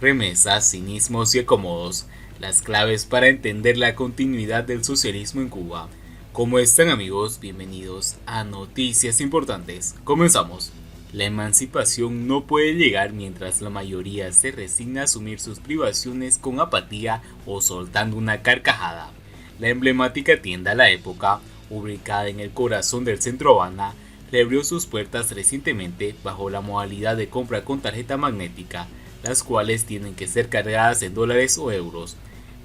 Remesas, cinismos y acomodos, las claves para entender la continuidad del socialismo en Cuba. ¿Cómo están amigos? Bienvenidos a Noticias Importantes. Comenzamos. La emancipación no puede llegar mientras la mayoría se resigna a asumir sus privaciones con apatía o soltando una carcajada. La emblemática tienda La Época, ubicada en el corazón del centro Habana, reabrió sus puertas recientemente bajo la modalidad de compra con tarjeta magnética, las cuales tienen que ser cargadas en dólares o euros.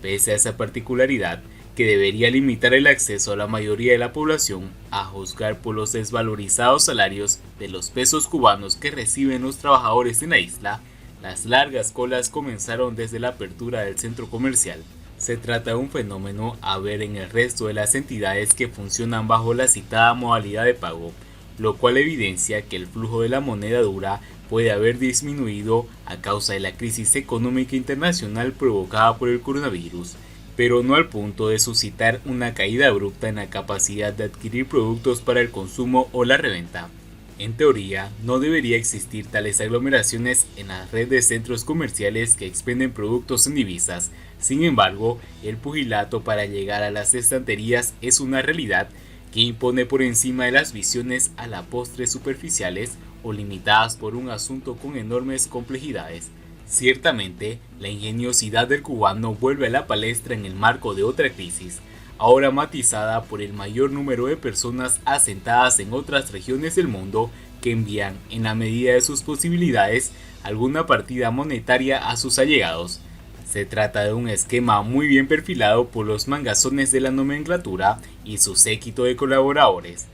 Pese a esa particularidad, que debería limitar el acceso a la mayoría de la población, a juzgar por los desvalorizados salarios de los pesos cubanos que reciben los trabajadores en la isla, las largas colas comenzaron desde la apertura del centro comercial. Se trata de un fenómeno a ver en el resto de las entidades que funcionan bajo la citada modalidad de pago, lo cual evidencia que el flujo de la moneda dura puede haber disminuido a causa de la crisis económica internacional provocada por el coronavirus, pero no al punto de suscitar una caída abrupta en la capacidad de adquirir productos para el consumo o la reventa. En teoría, no debería existir tales aglomeraciones en la red de centros comerciales que expenden productos en divisas. Sin embargo, el pugilato para llegar a las estanterías es una realidad que impone por encima de las visiones a la postre superficiales o limitadas por un asunto con enormes complejidades. Ciertamente, la ingeniosidad del cubano vuelve a la palestra en el marco de otra crisis, ahora matizada por el mayor número de personas asentadas en otras regiones del mundo que envían, en la medida de sus posibilidades, alguna partida monetaria a sus allegados. Se trata de un esquema muy bien perfilado por los mangazones de la nomenclatura y su séquito de colaboradores.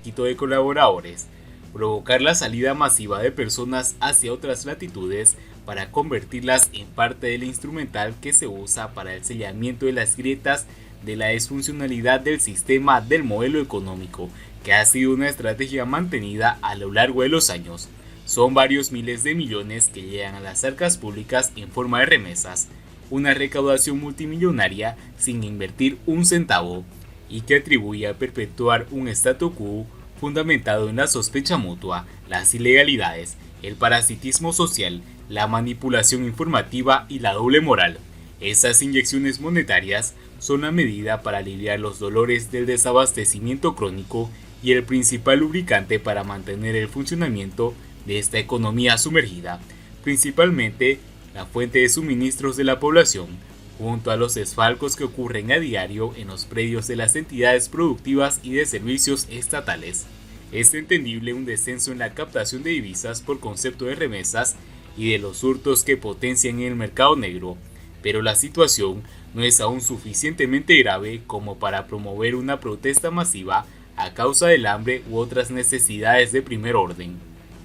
Provocar la salida masiva de personas hacia otras latitudes para convertirlas en parte del instrumental que se usa para el sellamiento de las grietas de la disfuncionalidad del sistema del modelo económico, que ha sido una estrategia mantenida a lo largo de los años. Son varios miles de millones que llegan a las arcas públicas en forma de remesas, una recaudación multimillonaria sin invertir un centavo, y que atribuye a perpetuar un statu quo fundamentado en la sospecha mutua, las ilegalidades, el parasitismo social, la manipulación informativa y la doble moral. Esas inyecciones monetarias son la medida para aliviar los dolores del desabastecimiento crónico y el principal lubricante para mantener el funcionamiento de esta economía sumergida, principalmente la fuente de suministros de la población, junto a los desfalcos que ocurren a diario en los predios de las entidades productivas y de servicios estatales. Es entendible un descenso en la captación de divisas por concepto de remesas y de los hurtos que potencian en el mercado negro, pero la situación no es aún suficientemente grave como para promover una protesta masiva a causa del hambre u otras necesidades de primer orden.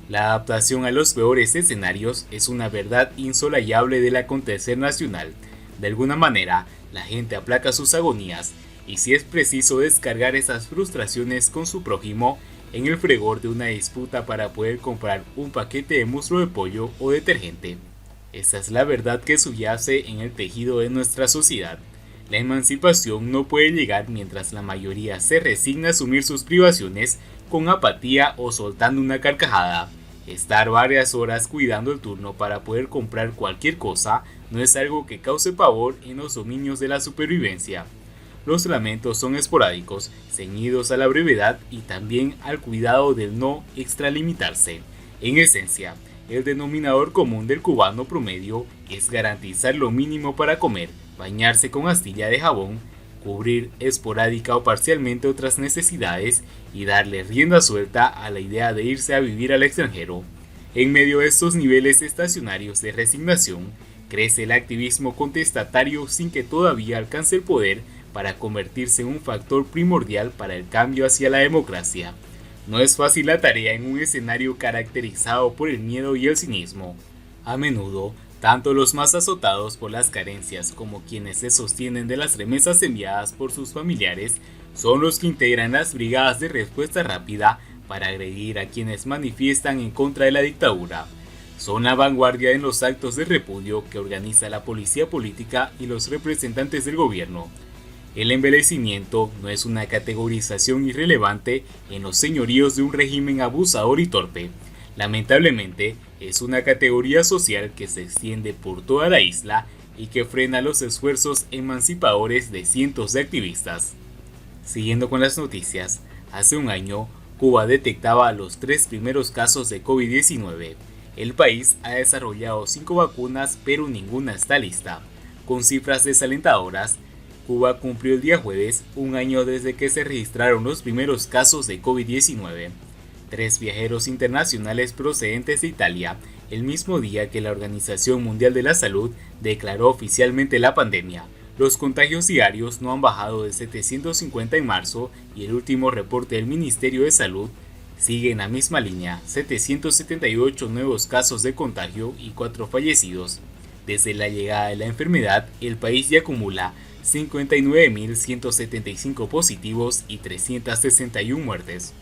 La adaptación a los peores escenarios es una verdad insolayable del acontecer nacional. De alguna manera, la gente aplaca sus agonías, y si es preciso descargar esas frustraciones con su prójimo en el fregor de una disputa para poder comprar un paquete de muslo de pollo o detergente. Esa es la verdad que subyace en el tejido de nuestra sociedad. La emancipación no puede llegar mientras la mayoría se resigna a asumir sus privaciones con apatía o soltando una carcajada. Estar varias horas cuidando el turno para poder comprar cualquier cosa no es algo que cause pavor en los dominios de la supervivencia. Los lamentos son esporádicos, ceñidos a la brevedad y también al cuidado del no extralimitarse. En esencia, el denominador común del cubano promedio es garantizar lo mínimo para comer, bañarse con astilla de jabón, cubrir esporádica o parcialmente otras necesidades y darle rienda suelta a la idea de irse a vivir al extranjero. En medio de estos niveles estacionarios de resignación, crece el activismo contestatario sin que todavía alcance el poder para convertirse en un factor primordial para el cambio hacia la democracia. No es fácil la tarea en un escenario caracterizado por el miedo y el cinismo. A menudo, tanto los más azotados por las carencias como quienes se sostienen de las remesas enviadas por sus familiares son los que integran las brigadas de respuesta rápida para agredir a quienes manifiestan en contra de la dictadura. Son la vanguardia en los actos de repudio que organiza la policía política y los representantes del gobierno. El envelecimiento no es una categorización irrelevante en los señoríos de un régimen abusador y torpe. Lamentablemente, es una categoría social que se extiende por toda la isla y que frena los esfuerzos emancipadores de cientos de activistas. Siguiendo con las noticias, hace un año, Cuba detectaba los 3 primeros casos de COVID-19. El país ha desarrollado 5 vacunas, pero ninguna está lista. Con cifras desalentadoras, Cuba cumplió el día jueves un año desde que se registraron los primeros casos de COVID-19. 3 viajeros internacionales procedentes de Italia, el mismo día que la Organización Mundial de la Salud declaró oficialmente la pandemia. Los contagios diarios no han bajado de 750 en marzo y el último reporte del Ministerio de Salud sigue en la misma línea, 778 nuevos casos de contagio y 4 fallecidos. Desde la llegada de la enfermedad, el país ya acumula 59.175 positivos y 361 muertes.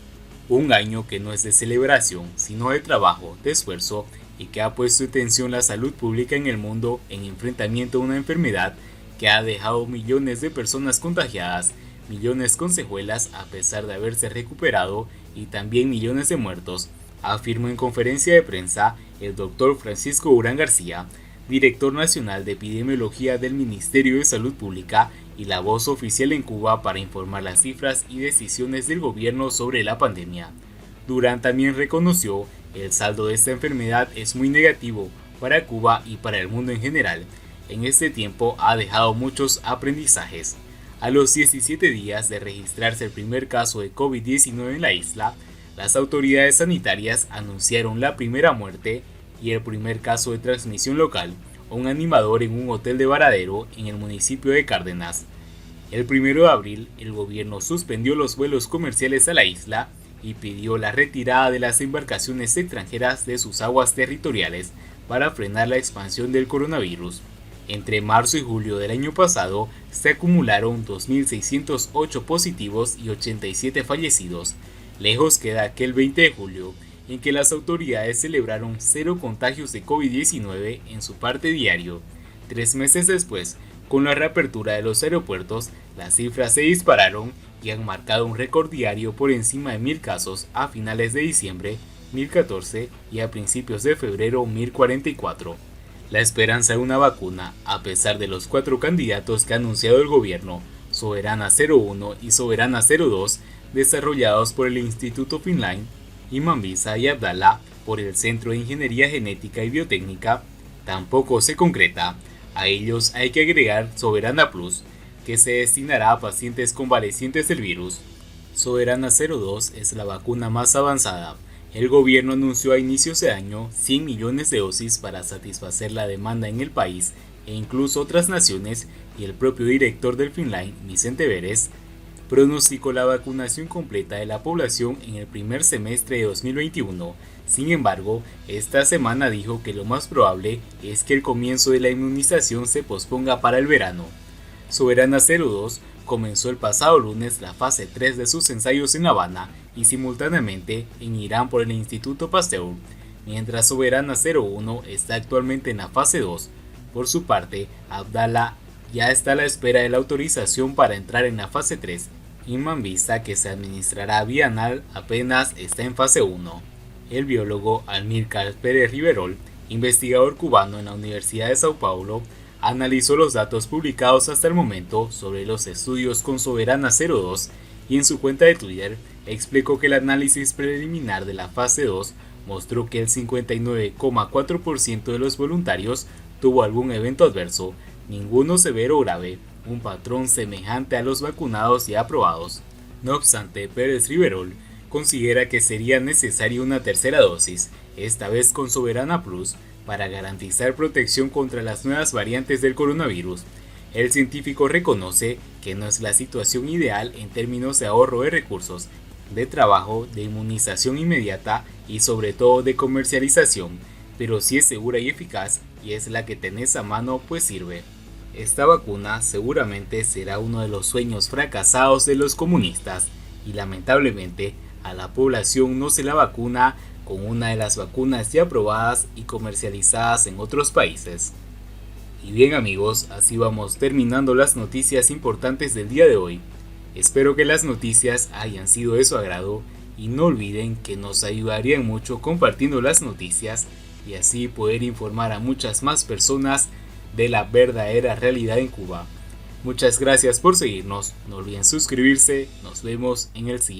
Un año que no es de celebración, sino de trabajo, de esfuerzo y que ha puesto en tensión la salud pública en el mundo en enfrentamiento a una enfermedad que ha dejado millones de personas contagiadas, millones con secuelas a pesar de haberse recuperado y también millones de muertos, afirmó en conferencia de prensa el Dr. Francisco Urán García, director nacional de epidemiología del Ministerio de Salud Pública y la voz oficial en Cuba para informar las cifras y decisiones del gobierno sobre la pandemia. Durán también reconoció el saldo de esta enfermedad es muy negativo para Cuba y para el mundo en general. En este tiempo ha dejado muchos aprendizajes. A los 17 días de registrarse el primer caso de COVID-19 en la isla, las autoridades sanitarias anunciaron la primera muerte y el primer caso de transmisión local, un animador en un hotel de Varadero en el municipio de Cárdenas. El 1 de abril, el gobierno suspendió los vuelos comerciales a la isla y pidió la retirada de las embarcaciones extranjeras de sus aguas territoriales para frenar la expansión del coronavirus. Entre marzo y julio del año pasado se acumularon 2.608 positivos y 87 fallecidos. Lejos queda aquel 20 de julio, en que las autoridades celebraron 0 contagios de COVID-19 en su parte diario. 3 meses después, con la reapertura de los aeropuertos, las cifras se dispararon y han marcado un récord diario por encima de 1.000 casos a finales de diciembre, 1.014 y a principios de febrero, 1.044. La esperanza de una vacuna, a pesar de los 4 candidatos que ha anunciado el gobierno, Soberana 01 y Soberana 02, desarrollados por el Instituto Finline, Imambisa y Abdala por el Centro de Ingeniería Genética y Biotécnica, tampoco se concreta. A ellos hay que agregar Soberana Plus, que se destinará a pacientes convalecientes del virus. Soberana 02 es la vacuna más avanzada. El gobierno anunció a inicios de año 100 millones de dosis para satisfacer la demanda en el país e incluso otras naciones, y el propio director del Finline, Vicente Vélez, pronosticó la vacunación completa de la población en el primer semestre de 2021. Sin embargo, esta semana dijo que lo más probable es que el comienzo de la inmunización se posponga para el verano. Soberana 02 comenzó el pasado lunes la fase 3 de sus ensayos en La Habana y simultáneamente en Irán por el Instituto Pasteur, mientras Soberana 01 está actualmente en la fase 2. Por su parte, Abdala ya está a la espera de la autorización para entrar en la fase 3. Imambisa, que se administrará vía anal, apenas está en fase 1. El biólogo Amílcar Pérez Riverol, investigador cubano en la Universidad de Sao Paulo, analizó los datos publicados hasta el momento sobre los estudios con Soberana 02 y en su cuenta de Twitter explicó que el análisis preliminar de la fase 2 mostró que el 59,4% de los voluntarios tuvo algún evento adverso, ninguno severo o grave, un patrón semejante a los vacunados y aprobados. No obstante, Pérez Riverol considera que sería necesaria una tercera dosis, esta vez con Soberana Plus, para garantizar protección contra las nuevas variantes del coronavirus. El científico reconoce que no es la situación ideal en términos de ahorro de recursos, de trabajo, de inmunización inmediata y sobre todo de comercialización, pero sí es segura y eficaz, y es la que tenés a mano, pues sirve. Esta vacuna seguramente será uno de los sueños fracasados de los comunistas, y lamentablemente a la población no se la vacuna con una de las vacunas ya aprobadas y comercializadas en otros países. Y bien amigos, así vamos terminando las noticias importantes del día de hoy. Espero que las noticias hayan sido de su agrado y no olviden que nos ayudarían mucho compartiendo las noticias y así poder informar a muchas más personas de la verdadera realidad en Cuba. Muchas gracias por seguirnos, no olviden suscribirse, nos vemos en el siguiente.